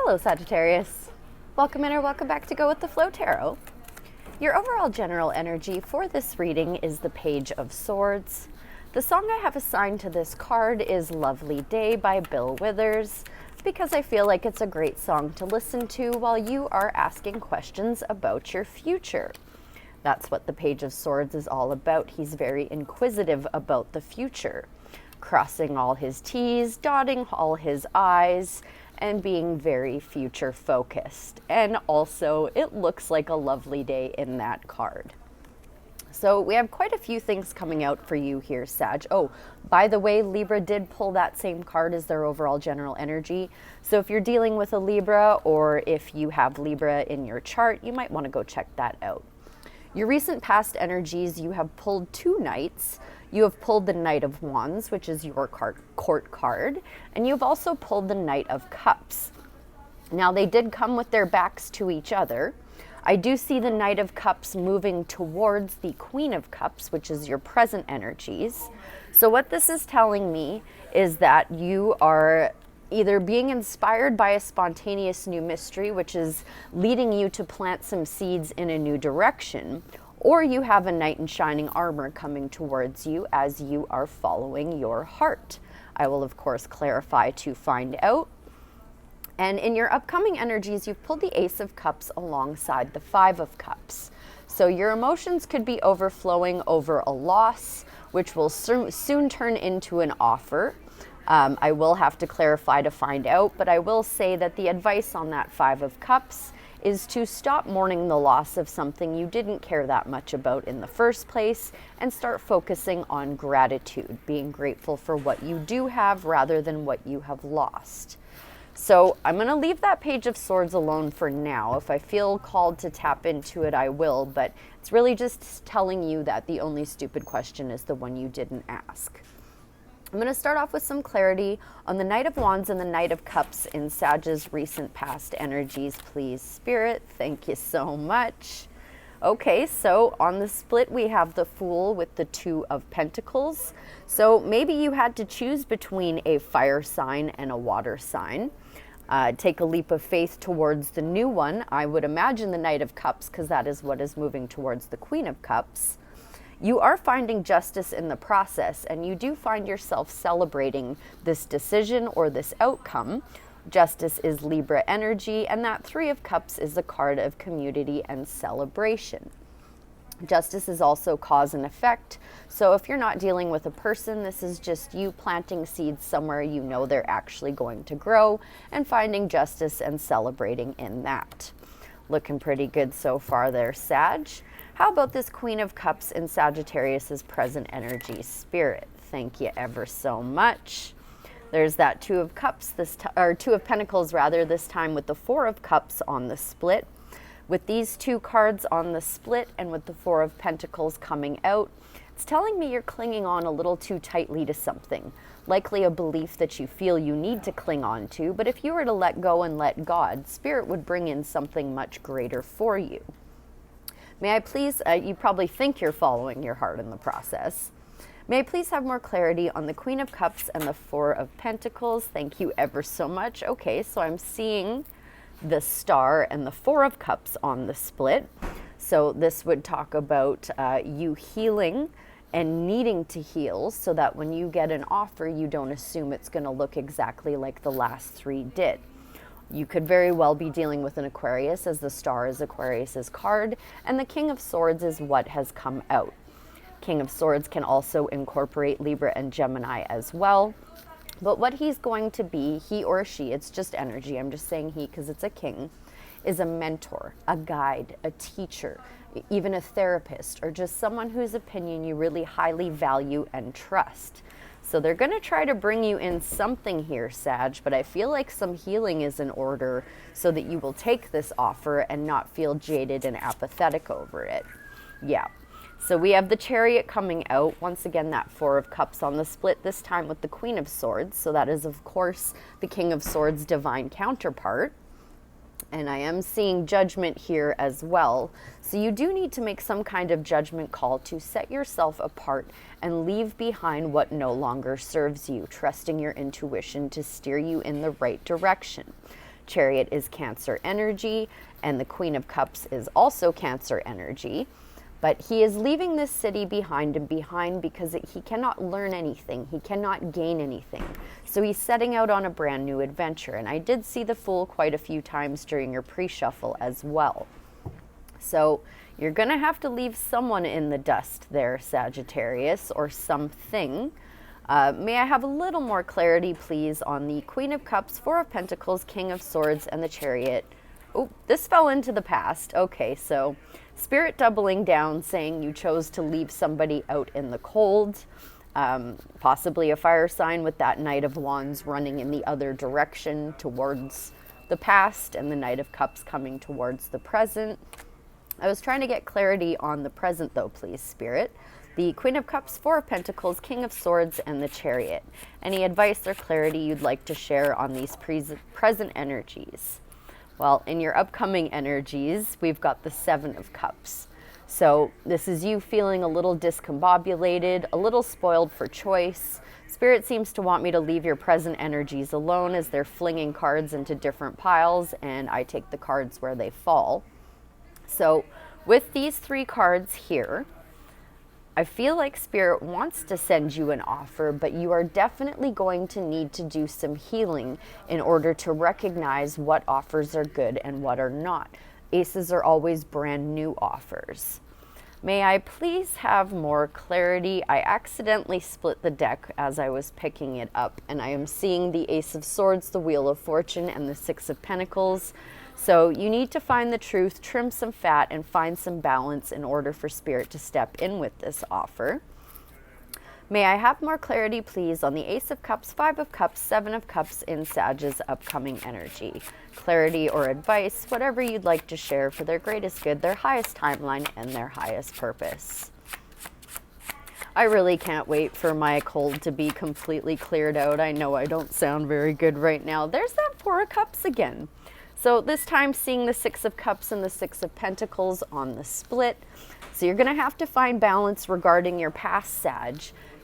Hello, Sagittarius. Welcome in or welcome back to Go With The Flow Tarot. Your overall general energy for this reading is the Page of Swords. The song I have assigned to this card is Lovely Day by Bill Withers, because I feel like it's a great song to listen to while you are asking questions about your future. That's what the Page of Swords is all about. He's very inquisitive about the future, crossing all his T's, dotting all his I's, and being very future focused. And also, it looks like a lovely day in that card. So we have quite a few things coming out for you here, Sag. Oh, by the way, Libra did pull that same card as their overall general energy. So if you're dealing with a Libra, or if you have Libra in your chart, you might want to go check that out. Your recent past energies, you have pulled two Knights. You have pulled the Knight of Wands, which is your court card, and you've also pulled the Knight of Cups. Now, they did come with their backs to each other. I do see the Knight of Cups moving towards the Queen of Cups, which is your present energies. So what this is telling me is that you are either being inspired by a spontaneous new mystery, which is leading you to plant some seeds in a new direction, or you have a knight in shining armor coming towards you as you are following your heart. I will, of course, clarify to find out. And in your upcoming energies, you've pulled the Ace of Cups alongside the Five of Cups. So your emotions could be overflowing over a loss, which will soon turn into an offer. I will have to clarify to find out, but I will say that the advice on that Five of Cups is to stop mourning the loss of something you didn't care that much about in the first place and start focusing on gratitude, being grateful for what you do have rather than what you have lost. So I'm going to leave that Page of Swords alone for now. If I feel called to tap into it, I will, but it's really just telling you that the only stupid question is the one you didn't ask. I'm going to start off with some clarity on the Knight of Wands and the Knight of Cups in Sag's recent past energies, please, Spirit. Thank you so much. Okay, so on the split, we have the Fool with the Two of Pentacles. So maybe you had to choose between a fire sign and a water sign. Take a leap of faith towards the new one. I would imagine the Knight of Cups, because that is what is moving towards the Queen of Cups. You are finding justice in the process, and you do find yourself celebrating this decision or this outcome. Justice is Libra energy, and that Three of Cups is a card of community and celebration. Justice is also cause and effect, so if you're not dealing with a person, this is just you planting seeds somewhere you know they're actually going to grow, and finding justice and celebrating in that. Looking pretty good so far there, Sag. How about this Queen of Cups in Sagittarius's present energy, Spirit? Thank you ever so much. There's that Two of Cups, or Two of Pentacles rather, this time with the Four of Cups on the split. With these two cards on the split and with the Four of Pentacles coming out, it's telling me you're clinging on a little too tightly to something, likely a belief that you feel you need to cling on to, but if you were to let go and let God, Spirit would bring in something much greater for you. May I please, you probably think you're following your heart in the process. May I please have more clarity on the Queen of Cups and the Four of Pentacles? Thank you ever so much. Okay, so I'm seeing the Star and the Four of Cups on the split. So this would talk about you healing and needing to heal so that when you get an offer, you don't assume it's going to look exactly like the last three did. You could very well be dealing with an Aquarius, as the Star is Aquarius's card, and the King of Swords is what has come out. King of Swords can also incorporate Libra and Gemini as well. But what he's going to be, he or she, it's just energy, I'm just saying he because it's a king, is a mentor, a guide, a teacher, even a therapist, or just someone whose opinion you really highly value and trust. So they're going to try to bring you in something here, Sag, but I feel like some healing is in order so that you will take this offer and not feel jaded and apathetic over it. Yeah. So we have the Chariot coming out. Once again, that Four of Cups on the split, this time with the Queen of Swords. So that is, of course, the King of Swords' divine counterpart. And I am seeing judgment here as well. So you do need to make some kind of judgment call to set yourself apart and leave behind what no longer serves you, trusting your intuition to steer you in the right direction. Chariot is Cancer energy, and the Queen of Cups is also Cancer energy. But he is leaving this city behind him because he cannot learn anything. He cannot gain anything. So he's setting out on a brand new adventure. And I did see the Fool quite a few times during your pre-shuffle as well. So you're going to have to leave someone in the dust there, Sagittarius, or something. May I have a little more clarity, please, on the Queen of Cups, Four of Pentacles, King of Swords, and the Chariot. Oh, this fell into the past. Okay, so Spirit doubling down, saying you chose to leave somebody out in the cold, possibly a fire sign with that Knight of Wands running in the other direction towards the past, and the Knight of Cups coming towards the present. I was trying to get clarity on the present, though, please, Spirit. The Queen of Cups, Four of Pentacles, King of Swords, and the Chariot. Any advice or clarity you'd like to share on these present energies? Well, in your upcoming energies, we've got the Seven of Cups. So this is you feeling a little discombobulated, a little spoiled for choice. Spirit seems to want me to leave your present energies alone as they're flinging cards into different piles, and I take the cards where they fall. So with these three cards here, I feel like Spirit wants to send you an offer, but you are definitely going to need to do some healing in order to recognize what offers are good and what are not. Aces are always brand new offers. May I please have more clarity? I accidentally split the deck as I was picking it up, and I am seeing the Ace of Swords, the Wheel of Fortune, and the Six of Pentacles. So you need to find the truth, trim some fat, and find some balance in order for Spirit to step in with this offer. May I have more clarity, please, on the Ace of Cups, Five of Cups, Seven of Cups in Sag's upcoming energy? Clarity or advice, whatever you'd like to share for their greatest good, their highest timeline, and their highest purpose. I really can't wait for my cold to be completely cleared out. I know I don't sound very good right now. There's that Four of Cups again. So this time seeing the Six of Cups and the Six of Pentacles on the split. So you're going to have to find balance regarding your past, Sag.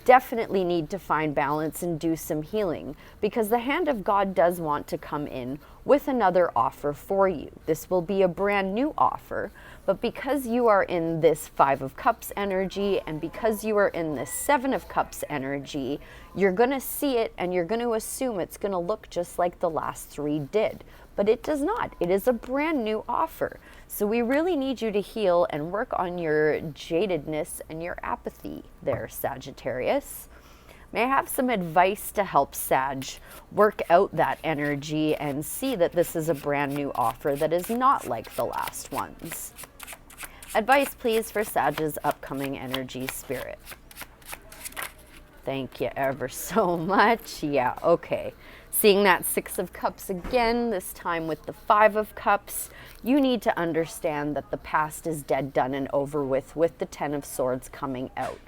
Definitely need to find balance and do some healing, because the hand of God does want to come in with another offer for you. This will be a brand new offer, but because you are in this Five of Cups energy and because you are in this Seven of Cups energy, you're going to see it and you're going to assume it's going to look just like the last three did. But it does not. It is a brand new offer. So we really need you to heal and work on your jadedness and your apathy there, Sagittarius. May I have some advice to help Sag work out that energy and see that this is a brand new offer that is not like the last ones? Advice, please, for Sag's upcoming energy, Spirit. Thank you ever so much. Yeah, okay. Seeing that Six of Cups again, this time with the Five of Cups, you need to understand that the past is dead, done, and over with the Ten of Swords coming out.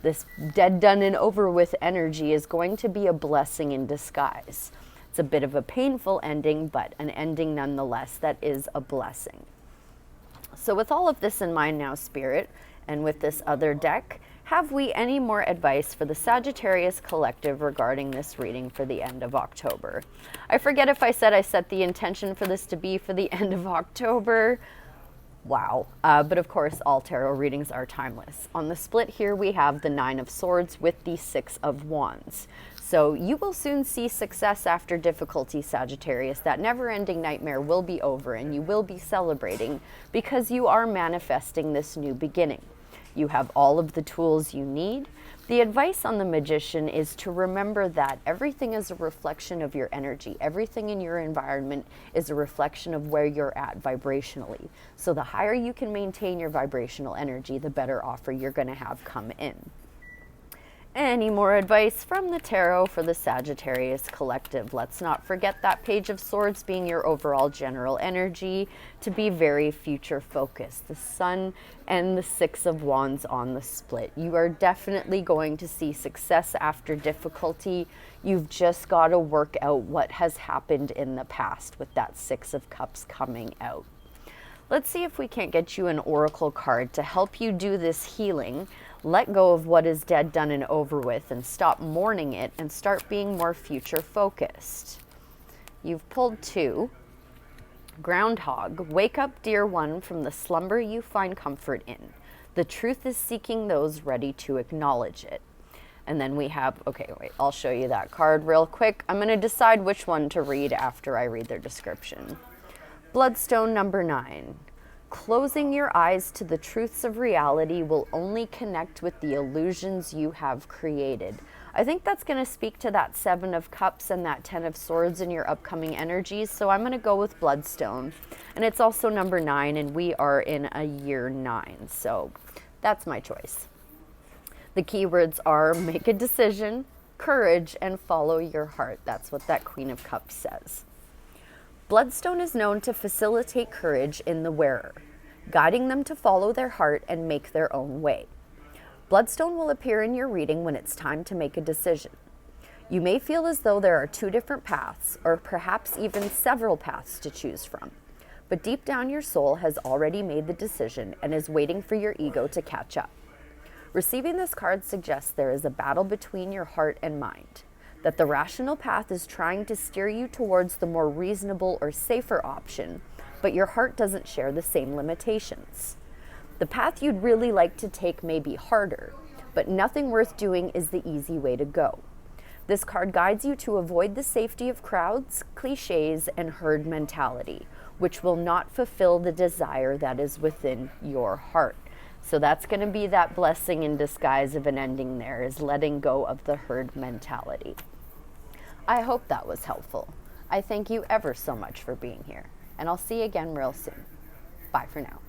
This dead, done, and over with energy is going to be a blessing in disguise. It's a bit of a painful ending, but an ending nonetheless that is a blessing. So with all of this in mind now, Spirit, and with this other deck, have we any more advice for the Sagittarius collective regarding this reading for the end of October? I forget if I said I set the intention for this to be for the end of October. Wow. But of course, all tarot readings are timeless. On the split here, we have the Nine of Swords with the Six of Wands. So you will soon see success after difficulty, Sagittarius. That never-ending nightmare will be over and you will be celebrating because you are manifesting this new beginning. You have all of the tools you need. The advice on the Magician is to remember that everything is a reflection of your energy. Everything in your environment is a reflection of where you're at vibrationally. So the higher you can maintain your vibrational energy, the better offer you're going to have come in. Any more advice from the tarot for the Sagittarius collective? Let's not forget that Page of Swords being your overall general energy to be very future focused. The Sun and the Six of Wands on the split. You are definitely going to see success after difficulty. You've just got to work out what has happened in the past with that Six of Cups coming out. Let's see if we can't get you an oracle card to help you do this healing. Let go of what is dead, done, and over with, and stop mourning it and start being more future focused. You've pulled two. Groundhog, wake up, dear one, from the slumber you find comfort in. The truth is seeking those ready to acknowledge it. And then we have, okay, wait, I'll show you that card real quick. I'm going to decide which one to read after I read their description. Bloodstone number 9. Closing your eyes to the truths of reality will only connect with the illusions you have created. I think that's going to speak to that 7 of Cups and that 10 of Swords in your upcoming energies. So I'm going to go with Bloodstone. And it's also number 9, and we are in a year 9. So that's my choice. The keywords are make a decision, courage, and follow your heart. That's what that Queen of Cups says. Bloodstone is known to facilitate courage in the wearer, guiding them to follow their heart and make their own way. Bloodstone will appear in your reading when it's time to make a decision. You may feel as though there are 2 different paths, or perhaps even several paths to choose from. But deep down your soul has already made the decision and is waiting for your ego to catch up. Receiving this card suggests there is a battle between your heart and mind, that the rational path is trying to steer you towards the more reasonable or safer option, but your heart doesn't share the same limitations. The path you'd really like to take may be harder, but nothing worth doing is the easy way to go. This card guides you to avoid the safety of crowds, cliches, and herd mentality, which will not fulfill the desire that is within your heart. So that's going to be that blessing in disguise of an ending there, is letting go of the herd mentality. I hope that was helpful. I thank you ever so much for being here, and I'll see you again real soon. Bye for now.